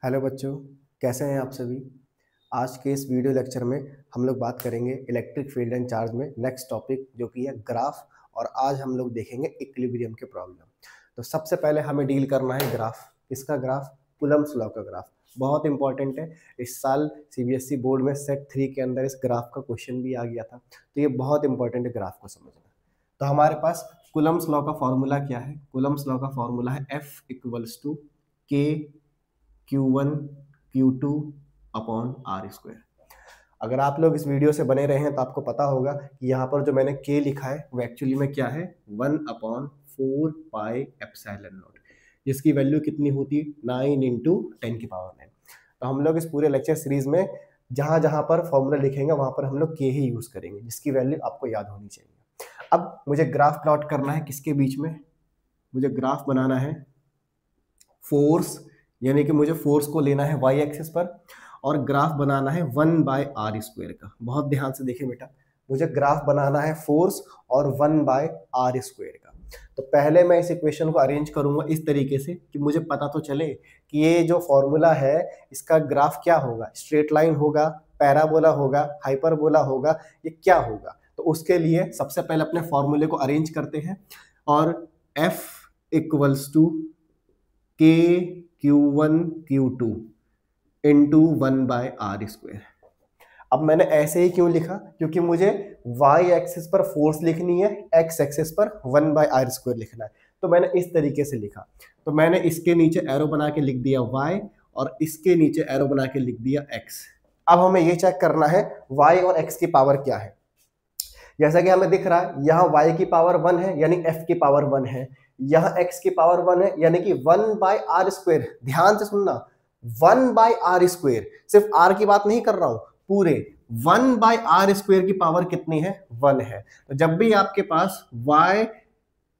Hello बच्चों, कैसे हैं आप सभी। आज के इस वीडियो लेक्चर में हम लोग बात करेंगे इलेक्ट्रिक फील्ड एंड चार्ज में नेक्स्ट टॉपिक जो कि है ग्राफ। और आज हम लोग देखेंगे इक्विलिब्रियम के प्रॉब्लम। तो सबसे पहले हमें डील करना है ग्राफ। किसका ग्राफ? कूलम्ब्स लॉ का ग्राफ। बहुत इंपॉर्टेंट है। इस साल सीबीएसई बोर्ड में सेट 3 के अंदर इस ग्राफ का क्वेश्चन भी आ गया था, तो ये बहुत इंपॉर्टेंट है ग्राफ को समझना। तो हमारे पास कूलम्ब्स लॉ का फॉर्मूला क्या है? कूलम्ब्स लॉ का फॉर्मूला है F इक्वल्स टू के Q1 Q2 upon are square. अगर आप लोग इस वीडियो से बने रहे हैं तो आपको पता होगा कि यहाँ पर जो मैंने K लिखा है वो एक्चुअली में क्या है, 1/4 पाई एप्सिलॉन नॉट, जिसकी वैल्यू कितनी होती है 9 इंटू 10 की पावर 9। तो हम लोग इस पूरे लेक्चर सीरीज में जहाँ जहाँ पर फॉर्मूला लिखेंगे वहाँ पर हम लोग K ही यूज करेंगे, जिसकी वैल्यू आपको याद होनी चाहिए। अब मुझे ग्राफ प्लॉट करना है किसके बीच में? मुझे ग्राफ बनाना है फोर्स, यानी कि मुझे फोर्स को लेना है वाई एक्सिस पर, और ग्राफ बनाना है 1/r² का। बहुत ध्यान से देखिए बेटा, मुझे ग्राफ बनाना है फोर्स और 1/r² का। तो पहले मैं इस इक्वेशन को अरेंज करूंगा इस तरीके से कि मुझे पता तो चले कि ये जो फॉर्मूला है इसका ग्राफ क्या होगा। स्ट्रेट लाइन होगा, पैराबोला होगा, हाइपरबोला होगा, ये क्या होगा। तो उसके लिए सबसे पहले अपने फॉर्मूले को अरेंज करते हैं, और F इक्वल्स टू के Q1 Q2 इंटू 1/r²। अब मैंने ऐसे ही क्यों लिखा? क्योंकि मुझे y एक्सिस पर फोर्स लिखनी है, x एक्सिस पर 1/r² लिखना है। तो मैंने इस तरीके से लिखा। तो मैंने इसके नीचे एरो बना के लिख दिया y, और इसके नीचे एरो बना के लिख दिया x। अब हमें ये चेक करना है y और x की पावर क्या है। जैसा कि हमें दिख रहा है यहाँ y की पावर 1 है, यानी f की पावर 1 है। यहाँ x की पावर 1 है, यानी कि 1/r²। ध्यान से सुनना, 1/r²। सिर्फ r की बात नहीं कर रहा हूं, पूरे 1/r² की पावर कितनी है? 1 है। तो जब भी आपके पास y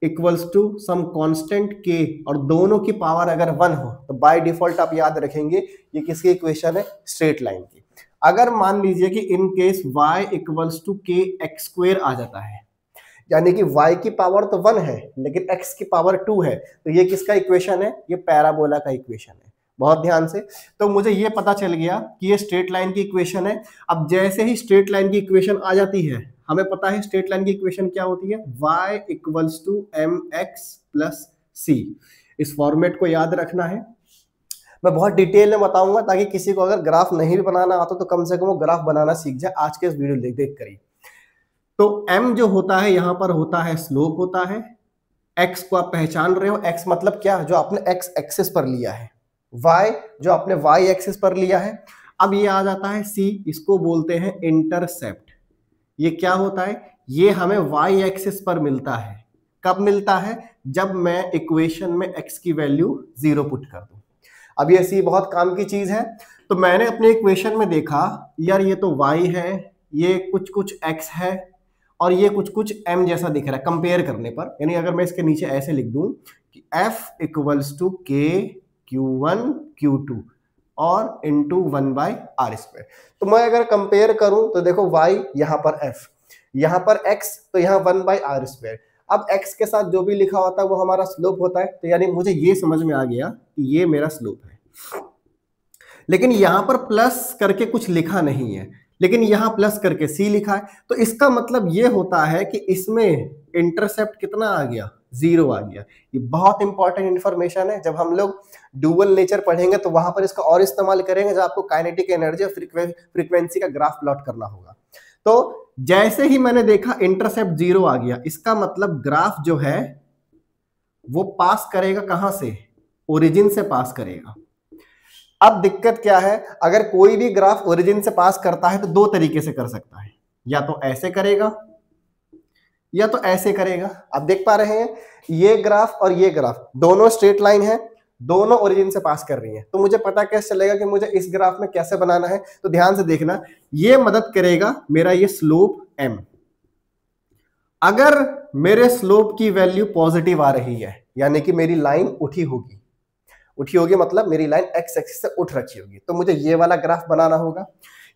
equals to some constant k और दोनों की पावर अगर 1 हो तो बाय डिफॉल्ट आप याद रखेंगे ये किसकी इक्वेशन है? स्ट्रेट लाइन की। अगर मान लीजिए कि in case y equals to kx² आ जाता है, यानी कि y की पावर तो 1 है लेकिन x की पावर 2 है, तो ये किसका इक्वेशन है? ये पैराबोला का इक्वेशन है। बहुत ध्यान से। तो मुझे ये पता चल गया कि ये स्ट्रेट लाइन की इक्वेशन है। अब जैसे ही स्ट्रेट लाइन की इक्वेशन आ जाती है, हमें पता है स्ट्रेट लाइन की इक्वेशन क्या होती है? y equals to mx plus c। इस फॉर्मेट को याद रखना है। मैं बहुत डिटेल में बताऊंगा ताकि किसी को अगर ग्राफ नहीं भी बनाना आता तो कम से कम वो ग्राफ बनाना सीख जाए आज के इस वीडियो देख कर ही। तो m जो होता है यहाँ पर होता है स्लोप होता है। x को आप पहचान रहे हो, x मतलब क्या? जो आपने x एक्सिस पर लिया है। y जो आपने y एक्सिस पर लिया है। अब ये आ जाता है c, इसको बोलते हैं इंटरसेप्ट। ये क्या होता है? ये हमें y एक्सिस पर मिलता है। कब मिलता है? जब मैं इक्वेशन में x की वैल्यू 0 पुट कर दूं। अब ये c बहुत काम की चीज है। तो मैंने अपने इक्वेशन में देखा यार ये तो y है, ये कुछ कुछ x है, और ये कुछ कुछ m जैसा दिख रहा है कंपेयर करने पर। यानी अगर मैं इसके नीचे ऐसे लिख दूं कि F equals to k Q1 Q2 और इंटू 1/r²। तो मैं अगर कंपेयर करूं तो देखो y यहाँ पर F, यहाँ पर x, तो यहाँ 1/r²। अब x के साथ जो भी लिखा होता है वो हमारा स्लोप होता है। तो यानी मुझे ये समझ में आ गया कि ये मेरा स्लोप है। लेकिन यहां पर प्लस करके कुछ लिखा नहीं है, लेकिन यहां प्लस करके c लिखा है। तो इसका मतलब ये होता है कि इसमें इंटरसेप्ट कितना आ गया? 0 आ गया। ये बहुत इंपॉर्टेंट इंफॉर्मेशन है। जब हम लोग डुअल नेचर पढ़ेंगे तो वहां पर इसका और इस्तेमाल करेंगे जब आपको काइनेटिक एनर्जी और फ्रीक्वेंसी का ग्राफ प्लॉट करना होगा। तो जैसे ही मैंने देखा इंटरसेप्ट 0 आ गया, इसका मतलब ग्राफ जो है वो पास करेगा कहां से? ओरिजिन से पास करेगा। अब दिक्कत क्या है? अगर कोई भी ग्राफ ओरिजिन से पास करता है तो दो तरीके से कर सकता है, या तो ऐसे करेगा या तो ऐसे करेगा। आप देख पा रहे हैं ये ग्राफ और ये ग्राफ दोनों स्ट्रेट लाइन है, दोनों ओरिजिन से पास कर रही हैं। तो मुझे पता कैसे चलेगा कि मुझे इस ग्राफ में कैसे बनाना है? तो ध्यान से देखना, ये मदद करेगा मेरा ये स्लोप m। अगर मेरे स्लोप की वैल्यू पॉजिटिव आ रही है यानी कि मेरी लाइन उठी होगी मतलब मेरी लाइन x एक्सिस से उठ रखी होगी, तो मुझे ये वाला ग्राफ बनाना होगा।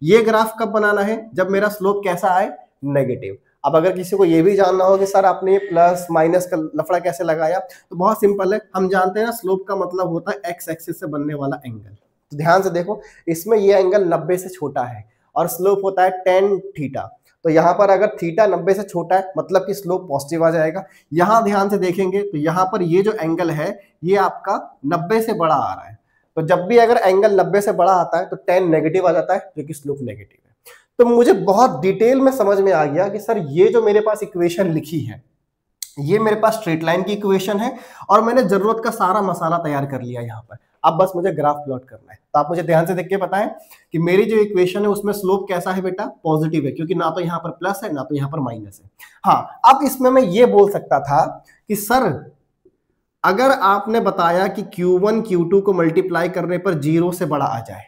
ये ग्राफ कब बनाना है? जब मेरा स्लोप कैसा आए? नेगेटिव। अब अगर किसी को ये भी जानना हो कि सर आपने प्लस माइनस का लफड़ा कैसे लगाया, तो बहुत सिंपल है। हम जानते हैं ना स्लोप का मतलब होता है x एक्सिस से बनने वाला एंगल। तो ध्यान से देखो, इसमें ये एंगल 90 से छोटा है और स्लोप होता है tan थीटा। तो यहाँ पर अगर थीटा 90 से छोटा है मतलब कि स्लोप पॉजिटिव आ जाएगा। यहाँ ध्यान से देखेंगे तो यहाँ पर ये जो एंगल है ये आपका 90 से बड़ा आ रहा है। तो जब भी अगर एंगल 90 से बड़ा आता है तो tan नेगेटिव आ जाता है, जो कि स्लोप नेगेटिव है। तो मुझे बहुत डिटेल में समझ में आ गया कि सर ये जो मेरे पास इक्वेशन लिखी है ये मेरे पास स्ट्रेट लाइन की इक्वेशन है और मैंने जरूरत का सारा मसाला तैयार कर लिया यहाँ पर। अब बस मुझे ग्राफ प्लॉट करना है। तो आप मुझे ध्यान से देख के बताएं कि मेरी जो इक्वेशन है उसमें स्लोप कैसा है बेटा, पॉजिटिव है, क्योंकि ना तो यहाँ पर प्लस है ना तो यहाँ पर माइनस है। हाँ, अब इसमें मैं ये बोल सकता था कि सर अगर आपने बताया कि Q1 Q2 को मल्टीप्लाई करने पर 0 से बड़ा आ जाए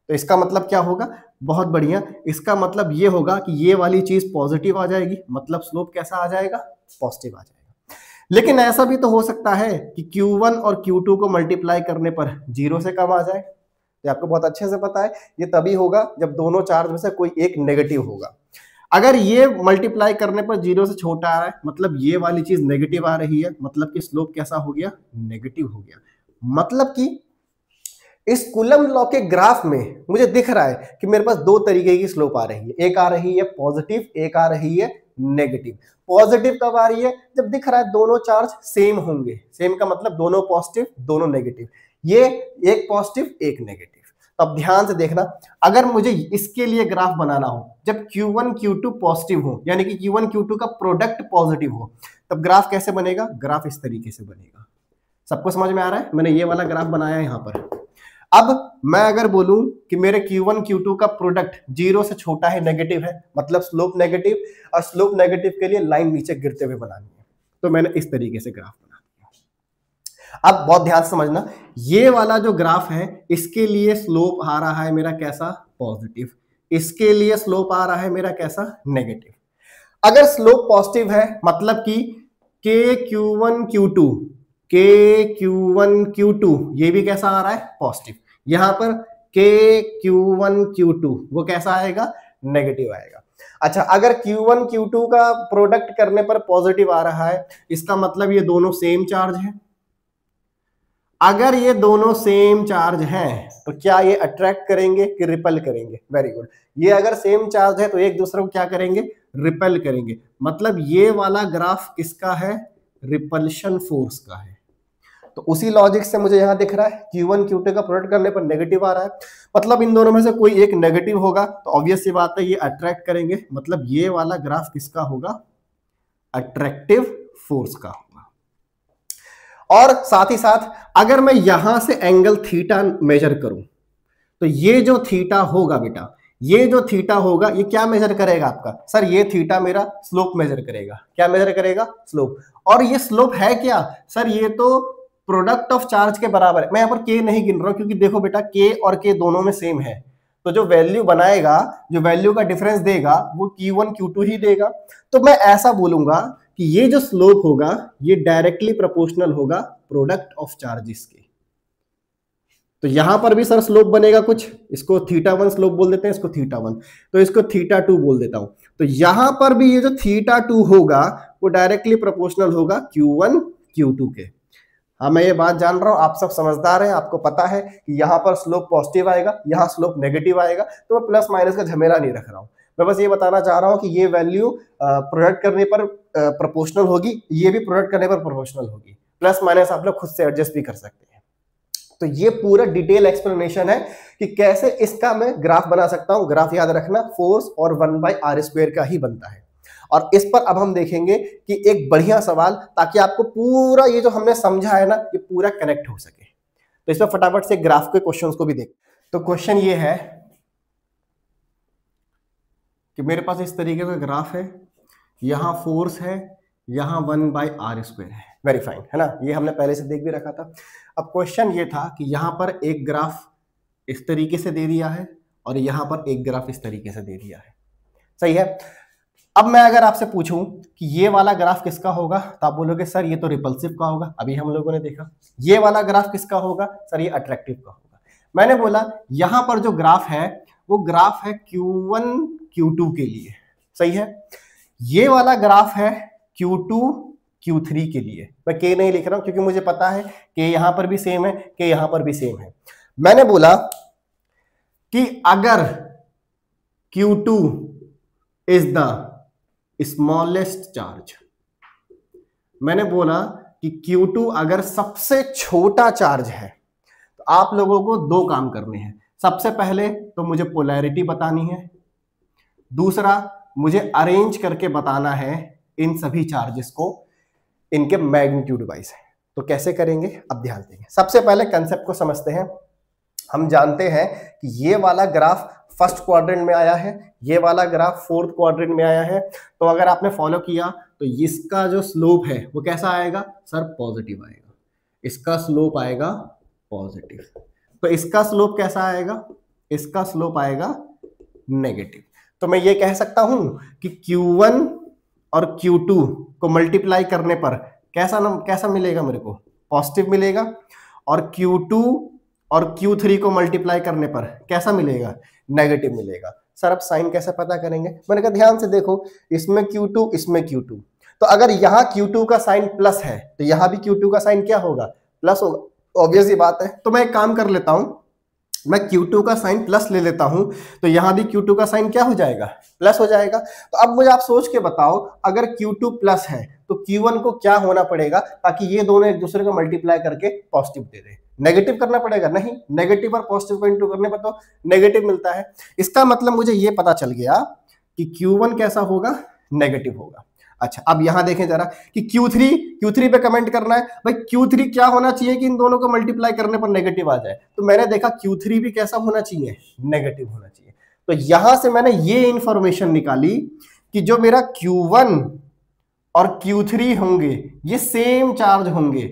तो इसका मतलब क्या होगा, बहुत बढ़िया, इसका मतलब ये होगा कि ये वाली चीज पॉजिटिव आ जाएगी, मतलब स्लोप कैसा आ जाएगा, पॉजिटिव आ जाएगा। लेकिन ऐसा भी तो हो सकता है कि Q1 और Q2 को मल्टीप्लाई करने पर 0 से कम आ जाए। ये आपको बहुत अच्छे से पता है, ये तभी होगा जब दोनों चार्ज में से कोई एक नेगेटिव होगा। अगर ये मल्टीप्लाई करने पर 0 से छोटा आ रहा है मतलब ये वाली चीज नेगेटिव आ रही है, मतलब कि स्लोप कैसा हो गया, नेगेटिव हो गया। मतलब कि इस कूलम लॉ के ग्राफ में मुझे दिख रहा है कि मेरे पास दो तरीके की स्लोप आ रही है, एक आ रही है पॉजिटिव, एक आ रही है नेगेटिव। पॉजिटिव कब आ रही है, जब दिख रहा है दोनों चार्ज सेम होंगे, सेम का मतलब दोनों पॉजिटिव दोनों नेगेटिव, ये एक पॉजिटिव एक नेगेटिव। तो अब ध्यान से देखना, अगर मुझे इसके लिए ग्राफ बनाना हो जब Q1 Q2 पॉजिटिव हो, यानी कि Q1 Q2 का प्रोडक्ट पॉजिटिव हो, तब ग्राफ कैसे बनेगा, ग्राफ इस तरीके से बनेगा। सबको समझ में आ रहा है, मैंने ये वाला ग्राफ बनाया यहां पर। अब मैं अगर बोलूं कि मेरे Q1 Q2 का प्रोडक्ट 0 से छोटा है, नेगेटिव है, मतलब स्लोप नेगेटिव, और स्लोप नेगेटिव के लिए लाइन नीचे गिरते हुए बनानी है, तो मैंने इस तरीके से ग्राफ बना दिया। अब बहुत ध्यान से समझना, ये वाला जो ग्राफ है इसके लिए स्लोप आ रहा है मेरा कैसा, पॉजिटिव, इसके लिए स्लोप आ रहा है मेरा कैसा, नेगेटिव। अगर स्लोप पॉजिटिव है मतलब कि Q1 Q2 Q1 Q2 ये भी कैसा आ रहा है, पॉजिटिव। यहां पर Q1 Q2 वो कैसा आएगा, नेगेटिव आएगा। अच्छा, अगर Q1 Q2 का प्रोडक्ट करने पर पॉजिटिव आ रहा है, इसका मतलब ये दोनों सेम चार्ज है। अगर ये दोनों सेम चार्ज हैं तो क्या ये अट्रैक्ट करेंगे कि रिपेल करेंगे, वेरी गुड। ये अगर सेम चार्ज है तो एक दूसरे को क्या करेंगे, रिपेल करेंगे। मतलब ये वाला ग्राफ किसका है, रिपल्शन फोर्स का है। तो उसी लॉजिक से मुझे यहां दिख रहा है Q1 Q2 का प्रोडक्ट करने पर नेगेटिव आ रहा है, मतलब इन दोनों में से कोई एक नेगेटिव होगा, तो ऑब्वियस सी बात है ये अट्रैक्ट करेंगे, मतलब ये वाला ग्राफ किसका होगा, अट्रैक्टिव फोर्स का होगा। और साथ ही साथ अगर मैं यहां से एंगल थीटा मेजर करूं तो ये जो थीटा होगा बेटा, ये जो थीटा होगा ये क्या मेजर करेगा आपका, सर ये थीटा मेरा स्लोप मेजर करेगा। क्या मेजर करेगा, स्लोप। और ये स्लोप है क्या, सर ये तो प्रोडक्ट ऑफ चार्ज के बराबर है। मैं यहाँ पर के नहीं गिन रहा हूं क्योंकि देखो बेटा के और के दोनों में सेम है, तो जो वैल्यू बनाएगा, जो वैल्यू का डिफरेंस देगा वो Q1 Q2 ही देगा। तो मैं ऐसा बोलूंगा कि ये जो स्लोप होगा ये डायरेक्टली प्रोपोर्शनल होगा प्रोडक्ट ऑफ चार्जेस के। तो यहां पर भी सर स्लोप बनेगा कुछ, इसको θ1 स्लोप बोल देते हैं, इसको θ1, तो इसको θ2 बोल देता हूं। तो यहां पर भी ये जो θ2 होगा वो डायरेक्टली प्रोपोर्शनल होगा Q1 Q2 के। हाँ, मैं ये बात जान रहा हूं, आप सब समझदार हैं, आपको पता है कि यहां पर स्लोप पॉजिटिव आएगा, यहां स्लोप नेगेटिव आएगा, तो मैं प्लस माइनस का झमेला नहीं रख रहा हूं। मैं बस ये बताना चाह रहा हूं कि ये वैल्यू प्रोडक्ट करने पर प्रोपोर्शनल होगी, ये भी प्रोडक्ट करने पर प्रोपोर्शनल होगी। प्लस माइनस आप लोग खुद से एडजस्ट भी कर सकते हैं। तो ये पूरा डिटेल एक्सप्लेनेशन है कि कैसे इसका मैं ग्राफ बना सकता हूं। ग्राफ याद रखना फोर्स और 1/r² का ही बनता है। और इस पर अब हम देखेंगे कि एक बढ़िया सवाल, ताकि आपको पूरा ये जो हमने समझा है ना ये पूरा कनेक्ट हो सके। तो इस पर फटाफट से ग्राफ के क्वेश्चंस को भी देख। तो क्वेश्चन ये है कि मेरे पास इस तरीके का ग्राफ है, यहां फोर्स है, यहां 1/r² है, वेरी फाइन, है ना, ये हमने पहले से देख भी रखा था। अब क्वेश्चन ये था कि यहां पर एक ग्राफ इस तरीके से दे दिया है और यहां पर एक ग्राफ इस तरीके से दे दिया है, सही है। अब मैं अगर आपसे पूछूं कि ये वाला ग्राफ किसका होगा, तो आप बोलोगे सर ये तो रिपल्सिव का होगा, अभी हम लोगों ने देखा। ये वाला ग्राफ किसका होगा, सर ये अट्रैक्टिव का होगा। मैंने बोला यहां पर जो ग्राफ है वो ग्राफ है Q1 Q2 के लिए, सही है। ये वाला ग्राफ है Q2 Q3 के लिए। मैं के नहीं लिख रहा हूं क्योंकि मुझे पता है कि यहां पर भी सेम है, कि यहां पर भी सेम है। मैंने बोला कि अगर Q2 is the smallest charge, मैंने बोला कि Q2 अगर सबसे छोटा चार्ज है तो आप लोगों को दो काम करने हैं। सबसे पहले तो मुझे पोलैरिटी बतानी है, दूसरा मुझे अरेंज करके बताना है इन सभी चार्जेस को इनके मैग्नीट्यूड वाइज है। तो कैसे करेंगे, अब ध्यान देंगे। सबसे पहले कंसेप्ट को समझते हैं। हम जानते हैं कि ये वाला ग्राफ फर्स्ट क्वाड्रेंट में आया है, ये वाला ग्राफ फोर्थ क्वाड्रेंट में आया है। तो अगर आपने फॉलो किया तो इसका जो स्लोप है वो कैसा आएगा सर, पॉजिटिव आएगा। इसका स्लोप आएगा पॉजिटिव। तो इसका स्लोप कैसा आएगा, इसका स्लोप आएगा नेगेटिव। तो मैं ये कह सकता हूं कि Q1 और Q2 को मल्टीप्लाई करने पर कैसा मिलेगा मेरे को, पॉजिटिव मिलेगा। और Q2 और Q3 को मल्टीप्लाई करने पर कैसा मिलेगा, नेगेटिव मिलेगा। सर अब साइन कैसे पता करेंगे, मैंने कहा ध्यान से देखो, इसमें Q2 इसमें Q2, तो अगर यहां Q2 का साइन प्लस है तो यहां भी Q2 का साइन क्या होगा, प्लस होगा। ऑब्वियस ही बात है। तो मैं एक काम कर लेता हूं, मैं Q2 का साइन प्लस ले लेता हूं, तो यहां भी Q2 का साइन क्या हो जाएगा, प्लस हो जाएगा। तो अब मुझे आप सोच के बताओ, अगर Q2 प्लस है तो Q1 को क्या होना पड़ेगा ताकि ये दोनों एक दूसरे को मल्टीप्लाई करके पॉजिटिव दे दे, नेगेटिव करना पड़ेगा। नहीं, नेगेटिव और पॉजिटिव को इंटू करने पर तो नेगेटिव मिलता है। इसका मतलब मुझे ये पता चल गया कि Q1 कैसा होगा, नेगेटिव होगा। अच्छा अब यहां देखें जरा कि Q3 पे कमेंट करना है भाई, Q3 क्या होना चाहिए कि इन दोनों को मल्टीप्लाई करने पर नेगेटिव आ जाए। तो मैंने देखा Q3 भी कैसा होना चाहिए, नेगेटिव होना चाहिए। तो यहां से मैंने ये इंफॉर्मेशन निकाली कि जो मेरा Q1 और Q3 होंगे ये सेम चार्ज होंगे।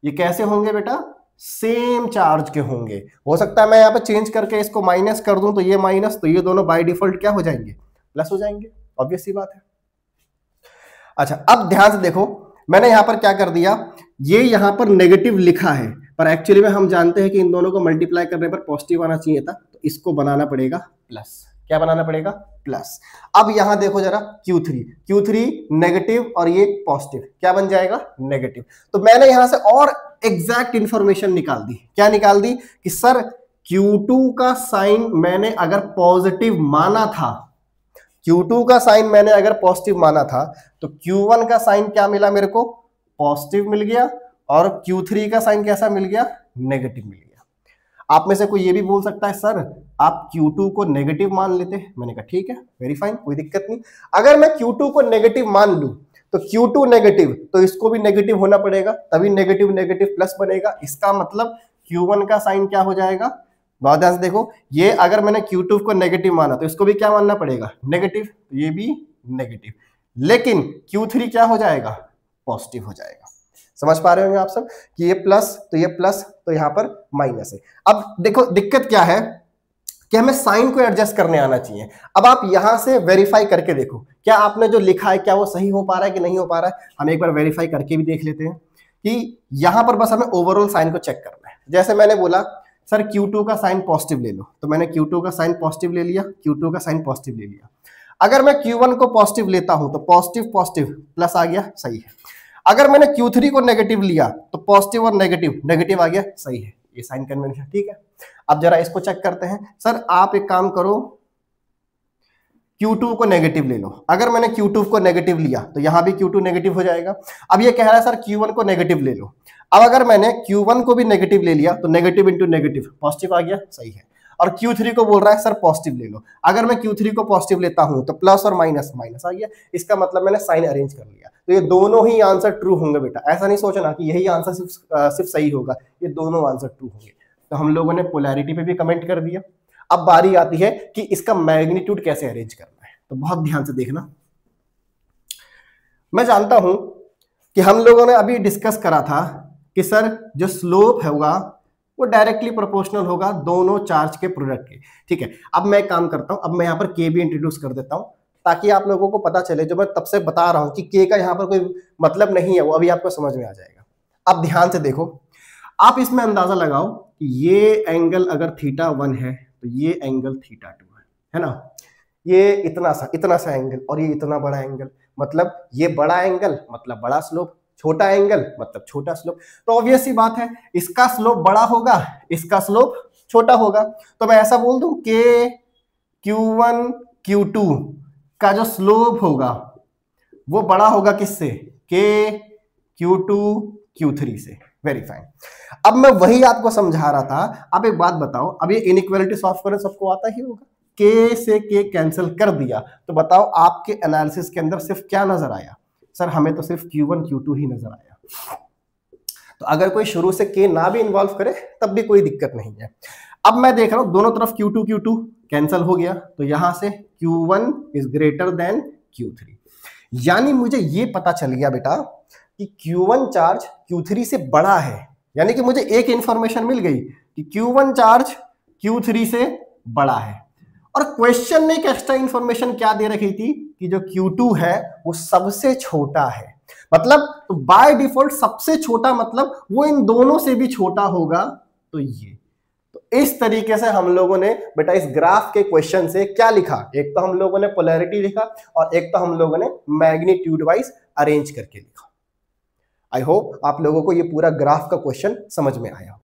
ये कैसे होंगे बेटा, सेम चार्ज के होंगे। हो सकता है मैं यहां पर चेंज करके इसको माइनस कर दूं, तो ये माइनस, तो ये दोनों बाय डिफॉल्ट क्या हो जाएंगे, प्लस हो जाएंगे। ऑब्वियस सी बात है। अच्छा अब ध्यान से देखो, मैंने यहां पर क्या कर दिया, ये यहां पर नेगेटिव लिखा है पर एक्चुअली में हम जानते हैं कि इन दोनों को मल्टीप्लाई करने पर पॉजिटिव आना चाहिए था, तो इसको बनाना पड़ेगा प्लस। क्या बनाना पड़ेगा, प्लस। अब यहां देखो जरा Q3 नेगेटिव और ये पॉजिटिव, क्या बन जाएगा, नेगेटिव। तो मैंने यहां से और एग्जैक्ट इंफॉर्मेशन निकाल दी। क्या निकाल दी कि सर Q2 का साइन मैंने अगर पॉजिटिव माना था, Q2 का साइन मैंने अगर पॉजिटिव माना था, तो Q1 का साइन क्या मिला मेरे को, पॉजिटिव मिल गया। और Q3 का साइन कैसा मिल गया, नेगेटिव मिल गया। आप में से कोई ये भी बोल सकता है सर आप Q2 को नेगेटिव मान लेते। मैंने कहा ठीक है, वेरी फाइन, कोई दिक्कत नहीं। अगर मैं Q2 को नेगेटिव मान लूं तो Q2 नेगेटिव, तो इसको भी नेगेटिव होना पड़ेगा, तभी नेगेटिव नेगेटिव प्लस बनेगा। इसका मतलब Q1 का साइन क्या हो जाएगा, बहुत ध्यान से देखो, ये अगर मैंने Q2 को नेगेटिव माना तो इसको भी क्या मानना पड़ेगा, नेगेटिव, तो ये भी नेगेटिव। लेकिन Q3 क्या हो जाएगा, पॉजिटिव हो जाएगा। समझ पा रहे होंगे आप सब कि ये प्लस तो ये प्लस, तो यहां पर माइनस है। अब देखो दिक्कत क्या है कि हमें साइन को एडजस्ट करने आना चाहिए। अब आप यहां से वेरीफाई करके देखो, क्या आपने जो लिखा है क्या वो सही हो पा रहा है कि नहीं हो पा रहा है। हम एक बार वेरीफाई करके भी देख लेते हैं कि यहां पर बस हमें ओवरऑल साइन को चेक करना है। जैसे मैंने बोला सर Q2 का साइन पॉजिटिव ले लो, तो मैंने Q2 का साइन पॉजिटिव ले लिया, Q2 का साइन पॉजिटिव ले लिया। अगर मैं Q1 को पॉजिटिव लेता हूं तो पॉजिटिव पॉजिटिव प्लस आ गया, सही है। अगर मैंने Q3 को नेगेटिव लिया तो पॉजिटिव और नेगेटिव नेगेटिव आ गया, सही है। ये साइन कन्वेंशन ठीक है। अब जरा इसको चेक करते हैं। सर आप एक काम करो, Q2 को नेगेटिव ले लो। अगर मैंने Q2 को नेगेटिव लिया तो यहां भी Q2 नेगेटिव हो जाएगा। अब ये कह रहा है सर Q1 को नेगेटिव ले लो। अब अगर मैंने Q1 को भी नेगेटिव ले लिया तो नेगेटिव इंटू नेगेटिव पॉजिटिव आ गया, सही है। और Q3 को बोल रहा है सर पॉजिटिव ले लो। अगर मैं Q3 को पॉजिटिव लेता हूं तो प्लस और माइनस माइनस आ गया। इसका मतलब मैंने साइन अरेंज कर लिया। तो ये दोनों ही आंसर ट्रू होंगे बेटा। ऐसा नहीं सोचना कि यही आंसर सिर्फ सही होगा, ये दोनों आंसर ट्रू होंगे। तो हम लोगों ने पोलैरिटी पे भी कमेंट कर दिया। अब बारी आती है कि इसका मैग्नीट्यूड कैसे अरेंज करना है। तो बहुत ध्यान से देखना। मैं जानता हूं कि हम लोगों ने अभी डिस्कस करा था कि सर जो स्लोप होगा वो डायरेक्टली प्रोपोर्शनल होगा दोनों चार्ज के प्रोडक्ट के। ठीक है, अब मैं एक काम करता हूं, अब मैं यहां पर के भी इंट्रोड्यूस कर देता हूं ताकि आप लोगों को पता चले, जो मैं तब से बता रहा हूं कि के का यहां पर कोई मतलब नहीं है, वो अभी आपको समझ में आ जाएगा। अब ध्यान से देखो, आप इसमें अंदाजा लगाओ कि ये एंगल अगर θ1 है तो ये एंगल θ2 है ना। ये इतना सा एंगल और ये इतना बड़ा एंगल, मतलब ये बड़ा एंगल मतलब बड़ा स्लोप, छोटा एंगल मतलब छोटा स्लोप। तो ऑब्वियस सी बात है, इसका स्लोप बड़ा होगा, इसका स्लोप छोटा होगा। तो मैं ऐसा बोल दूं के Q1 Q2 का जो स्लोप होगा वो बड़ा होगा किससे, के Q2 Q3 से। Very fine. अब मैं वही आपको समझा रहा था। अब एक बात बताओ, अब ये इनइक्वालिटी सॉल्व करना सबको आता ही होगा, के से के कैंसिल कर दिया, तो बताओ आपके एनालिसिस के अंदर सिर्फ क्या नजर आया, सर हमें तो सिर्फ Q1 Q2 ही नजर आया। तो अगर कोई शुरू से के ना भी इन्वॉल्व करे तब भी कोई दिक्कत नहीं है। अब मैं देख रहा हूं दोनों तरफ Q2 Q2 कैंसिल हो गया, तो यहां से Q1 is greater than Q3, यानी मुझे ये पता चल गया बेटा कि Q1 चार्ज Q3 से बड़ा है। यानी कि मुझे एक इंफॉर्मेशन मिल गई कि Q1 चार्ज Q3 से बड़ा है। और क्वेश्चन ने एक एक्स्ट्रा इंफॉर्मेशन क्या दे रखी थी कि जो Q2 है वो सबसे छोटा है, मतलब तो बाय डिफॉल्ट सबसे छोटा मतलब वो इन दोनों से भी छोटा होगा। तो ये तो इस तरीके से हम लोगों ने बेटा इस ग्राफ के क्वेश्चन से क्या लिखा, एक तो हम लोगों ने पोलैरिटी लिखा और एक तो हम लोगों ने मैग्नीट्यूड वाइज अरेंज करके लिखा। आई होप आप लोगों को ये पूरा ग्राफ का क्वेश्चन समझ में आया।